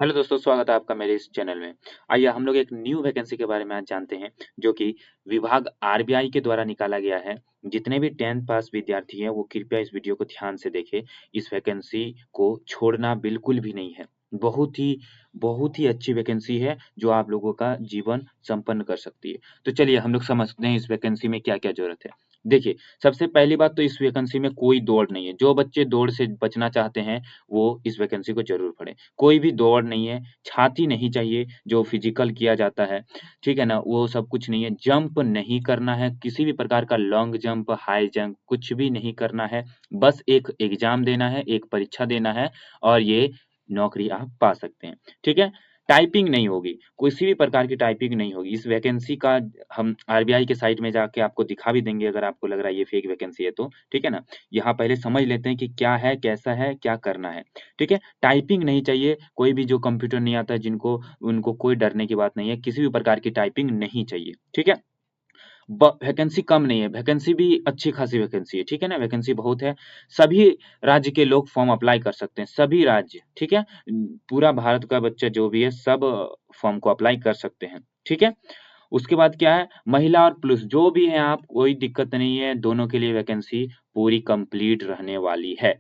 Hello दोस्तों, स्वागत है आपका मेरे इस चैनल में। आइए हम लोग एक न्यू वैकेंसी के बारे में आज जानते हैं, जो कि विभाग आरबीआई के द्वारा निकाला गया है। जितने भी 10th पास विद्यार्थी हैं, वो कृपया इस वीडियो को ध्यान से देखें। इस वैकेंसी को छोड़ना बिल्कुल भी नहीं है। बहुत ही अच्छी वैकेंसी है, जो आप लोगों का जीवन संपन्न कर सकती है। तो चलिए हम लोग समझते हैं इस वैकेंसी में क्या-क्या ज़रूरत है। देखिए, सबसे पहली बात तो इस वैकेंसी में कोई दौड़ नहीं है। जो बच्चे दौड़ से बचना चाहते हैं, वो इस वैकेंसी को ज़रूर पढ़ें। कोई भी दौड़ नहीं है, छाती नहीं चाहिए जो फिज़िकल किया जाता है, ठीक है ना? वो सब कुछ नहीं है, जंप नहीं करना है, किसी भी प्रकार का लॉन्ग जंप, हाई जंप कुछ भी नहीं करना है। बस एक एग्ज़ाम देना है, एक परीक्षा देना है और ये नौकरी आप पा सकते हैं, ठीक है? टाइपिंग नहीं होगी, किसी भी प्रकार की टाइपिंग नहीं होगी। इस वैकेंसी का हम आरबीआई के साइट में जाके आपको दिखा भी देंगे अगर आपको लग रहा है ये फेक वैकेंसी है तो, ठीक है ना? यहाँ पहले समझ लेते हैं कि क्या है, कैसा है, क्या करना है, ठीक है? टाइपिंग नहीं चाहिए, कोई भी जो कंप्यूटर नहीं आता है जिनको उनको कोई डरने की बात नहीं है, किसी भी प्रकार की टाइपिंग नहीं चाहिए, ठीक है? वैकेंसी कम नहीं है, वैकेंसी भी अच्छी खासी वैकेंसी है, ठीक है ना? वैकेंसी बहुत है, सभी राज्य के लोग फॉर्म अप्लाई कर सकते हैं, सभी राज्य, ठीक है? पूरा भारत का बच्चा जो भी है सब फॉर्म को अप्लाई कर सकते हैं, ठीक है? उसके बाद क्या है, महिला और पुरुष जो भी हैं आप, कोई दिक्कत नहीं है, दोनों के लिए वैकेंसी पूरी कंप्लीट रहने वाली है।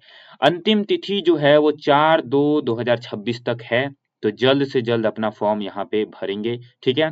अंतिम तिथि जो है वो 4/2/2026 तक है, तो जल्द से जल्द अपना फॉर्म यहाँ पे भरेंगे, ठीक है?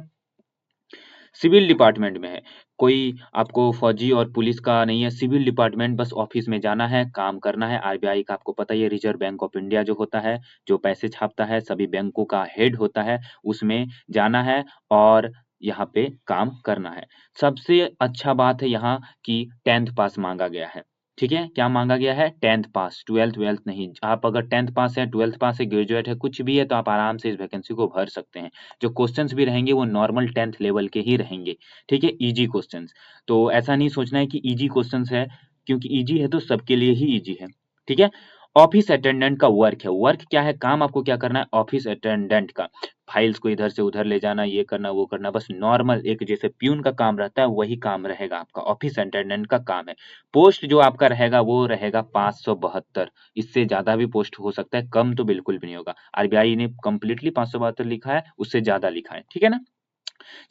सिविल डिपार्टमेंट में है, कोई आपको फौजी और पुलिस का नहीं है, सिविल डिपार्टमेंट बस ऑफिस में जाना है, काम करना है। आरबीआई का आपको पता ही है, रिजर्व बैंक ऑफ इंडिया जो होता है, जो पैसे छापता है, सभी बैंकों का हेड होता है, उसमें जाना है और यहाँ पे काम करना है। सबसे अच्छा बात है यहाँ कि 10th पास माँगा गया है, ठीक है? क्या माँगा गया है? 10th पास, 12th-वेल्थ नहीं। आप अगर 10th पास है, 12th पास है, ग्रेजुएट है, कुछ भी है, तो आप आराम से इस वैकेंसी को भर सकते हैं। जो क्वेश्चंस भी रहेंगे वो नॉर्मल 10th लेवल के ही रहेंगे, ठीक है? Easy questions. तो ऐसा नहीं सोचना है कि ईज़ी क्वेश्चंस है, क्योंकि ईज़ी है तो सबके लिए ही ईज़ी है, ठीक है? ऑफिस अटेंडेंट का वर्क है, वर्क क्या है? काम आपको क्या करना है? ऑफिस अटेंडेंट का। फाइल्स को इधर से उधर ले जाना, ये करना, वो करना, बस नॉर्मल एक जैसे प्यून का काम रहता है, वही काम रहेगा आपका, ऑफिस अटेंडेंट का काम है। पोस्ट जो आपका रहेगा, वो रहेगा 572, इससे ज़्यादा भी पोस्ट हो सकता है, कम तो बिल्कुल भी नहीं होगा। आरबीआई ने कंप्लीटली 572 लिखा है, उससे ज़्यादा लिखा है, ठीक है ना?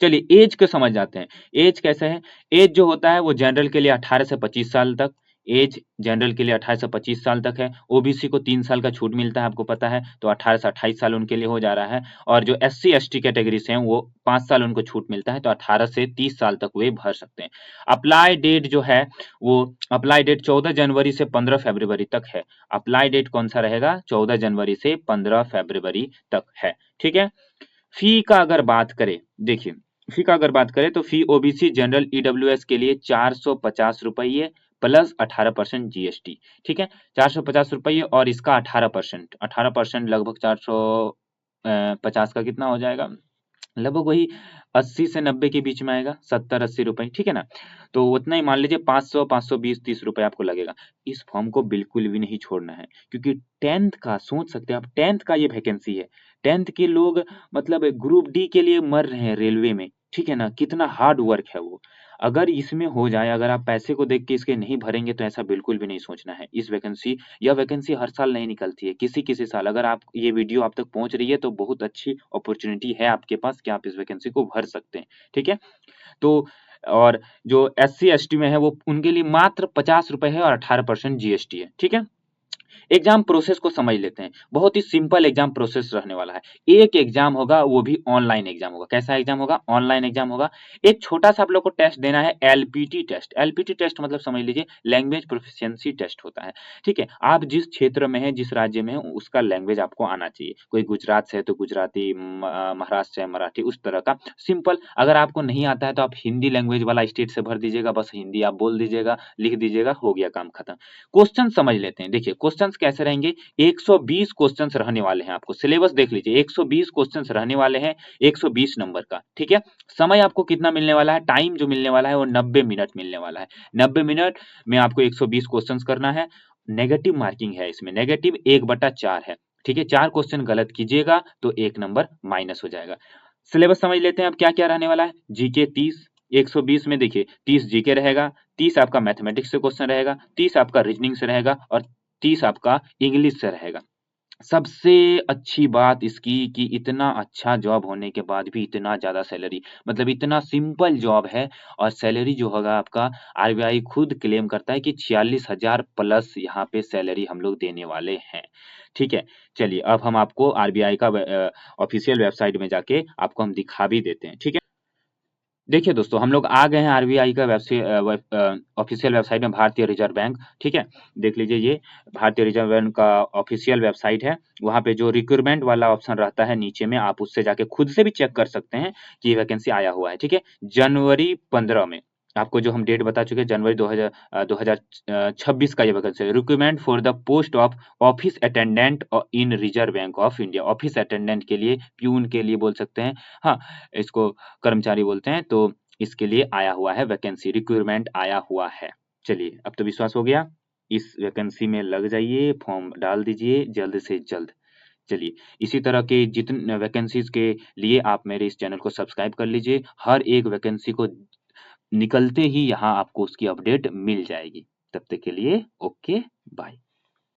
चलिए ऐज को समझ जाते हैं। ऐज कैसा है? ऐज जो होता है वो जनरल के लिए 18 से 25 साल तक, ऐज जनरल के लिए 18 से 25 साल तक है। ओबीसी को 3 साल का छूट मिलता है, आपको पता है, तो 18 से 28 साल उनके लिए हो जा रहा है। और जो एससी एसटी कैटेगरी से हैं वो 5 साल उनको छूट मिलता है, तो 18 से 30 साल तक वे भर सकते हैं। अप्लाई डेट जो है वो अप्लाई डेट 14 जनवरी से 15 फरवरी तक है। अप्लाई डेट कौन-सा रहेगा? 14 जनवरी से 15 फरवरी तक है, ठीक है? फी का अगर बात करें, देखिए, फी का अगर बात करें तो फी ओबीसी जनरल ईडब्ल्यूएस के लिए 450 रुपये प्लस 18% जीएसटी, ठीक है? 450 रुपये और इसका 18%, 18% लगभग 450 का कितना हो जाएगा? लगभग वही 80 से 90 के बीच में आएगा, 70-80 रुपए, ठीक है ना? तो उतना ही मान लीजिए 500, 520-30 रुपए आपको लगेगा। इस फॉर्म को बिल्कुल भी नहीं छोड़ना है, क्योंकि 10th का सोच सकते हैं आप, 10th का ये वैकेंसी है। 10th के लोग मतलब ग्रुप डी के लिए मर रहे हैं रेलवे में, ठीक है ना? कितना हार्ड वर्क है वो। अगर इसमें हो जाए, अगर आप पैसे को देख के इसके नहीं भरेंगे तो ऐसा बिल्कुल भी नहीं सोचना है। यह वैकेंसी हर साल नहीं निकलती है, किसी-किसी साल। अगर आप ये वीडियो आप तक पहुँच रही है तो बहुत अच्छी अपॉर्च्युनिटी है आपके पास कि आप इस वैकेंसी को भर सकते हैं, ठीक है? तो और जो एससी एसटी में है वो उनके लिए मात्र ₹50 है और 18% जीएसटी है, ठीक है? एग्जाम प्रोसेस को समझ लेते हैं। बहुत ही सिंपल एग्जाम प्रोसेस रहने वाला है। एक एग्जाम होगा, वो भी ऑनलाइन एग्जाम होगा। कैसा एग्जाम होगा? ऑनलाइन एग्जाम होगा। एक छोटा-सा आप लोग को टेस्ट देना है, एलपीटी टेस्ट। एलपीटी टेस्ट मतलब समझ लीजिए लैंग्वेज प्रोफिशिएंसी टेस्ट होता है। ठीक है? आप जिस क्षेत्र में हैं, जिस राज्य में हैं, उसका लैंग्वेज आपको आना चाहिए। कोई गुजरात से है तो गुजराती, महाराष्ट्र से है मराठी, उस तरह का सिंपल। अगर आपको नहीं आता है तो आप हिंदी लैंग्वेज वाला स्टेट से भर दीजिएगा, बस हिंदी आप बोल दीजिएगा, लिख दीजिएगा, हो गया काम खत्म। क्वेश्चन समझ लेते हैं। देखिए क्वेश्चंस कैसे रहेंगे, 120 क्वेश्चंस रहने वाले हैं। आपको सिलेबस देख लीजिए, 120 क्वेश्चंस रहने वाले हैं, 120 नंबर का, ठीक है? समय आपको कितना मिलने वाला है? टाइम जो मिलने वाला है वो 90 मिनट मिलने वाला है। 90 मिनट में आपको 120 क्वेश्चंस करना है। नेगेटिव मार्किंग है इसमें, नेगेटिव 1/4 है, ठीक है? 4 क्वेश्चन गलत कीजिएगा तो 1 नंबर माइनस हो जाएगा। सिलेबस समझ लेते हैं अब क्या-क्या रहने वाला है। जीके 30, 120 में देखिए 30 जीके रहेगा, 30 आपका मैथमेटिक्स से क्वेश्चन रहेगा, 30 आपका रीजनिंग से रहेगा और 30 आपका इंग्लिश से रहेगा। सबसे अच्छी बात इसकी कि इतना अच्छा जॉब होने के बाद भी इतना ज़्यादा सैलरी, मतलब इतना सिंपल जॉब है और सैलरी जो होगा आपका, आरबीआई खुद क्लेम करता है कि 46,000 प्लस यहाँ पे सैलरी हम लोग देने वाले हैं। ठीक है? चलिए अब हम आपको आरबीआई का ऑफ़िशियल वेबसाइट में जाके आपको हम दिखा भी देते हैं। ठीक है? देखिए दोस्तों, हम लोग आ गए हैं आरबीआई का ऑफ़िशियल वेबसाइट में, भारतीय रिज़र्व बैंक, ठीक है? देख लीजिए, ये भारतीय रिज़र्व बैंक का ऑफ़िशियल वेबसाइट है। वहाँ पे जो रिक्रूटमेंट वाला ऑप्शन रहता है नीचे में, आप उससे जाके खुद से भी चेक कर सकते हैं कि ये वैकेंसी आया हुआ है, ठीक है? जनवरी 15 में, आपको जो हम डेट बता चुके हैं, जनवरी 2026 का ये वैकेंसी है। Recruitment for the post of office attendant in reserve bank of India. Office attendant के लिए, प्यून के लिए बोल सकते हैं। हाँ, इसको कर्मचारी बोलते हैं, तो इसके लिए आया हुआ है वैकेंसी, रिक्रूटमेंट आया हुआ है। चलिए, अब तो विश्वास हो गया। इस वैकेंसी में लग जाइए, फॉर्म डाल दीजिए जल्द से जल्द। चलिए, इसी तरह के जितने वैकेंसीज़ के लिए आप मेरे इस चैनल को सब्सक्राइब कर लीजिए। हर एक वैकेंसी को निकलते ही यहाँ आपको उसकी अपडेट मिल जाएगी। तब तक के लिए ओके, बाय।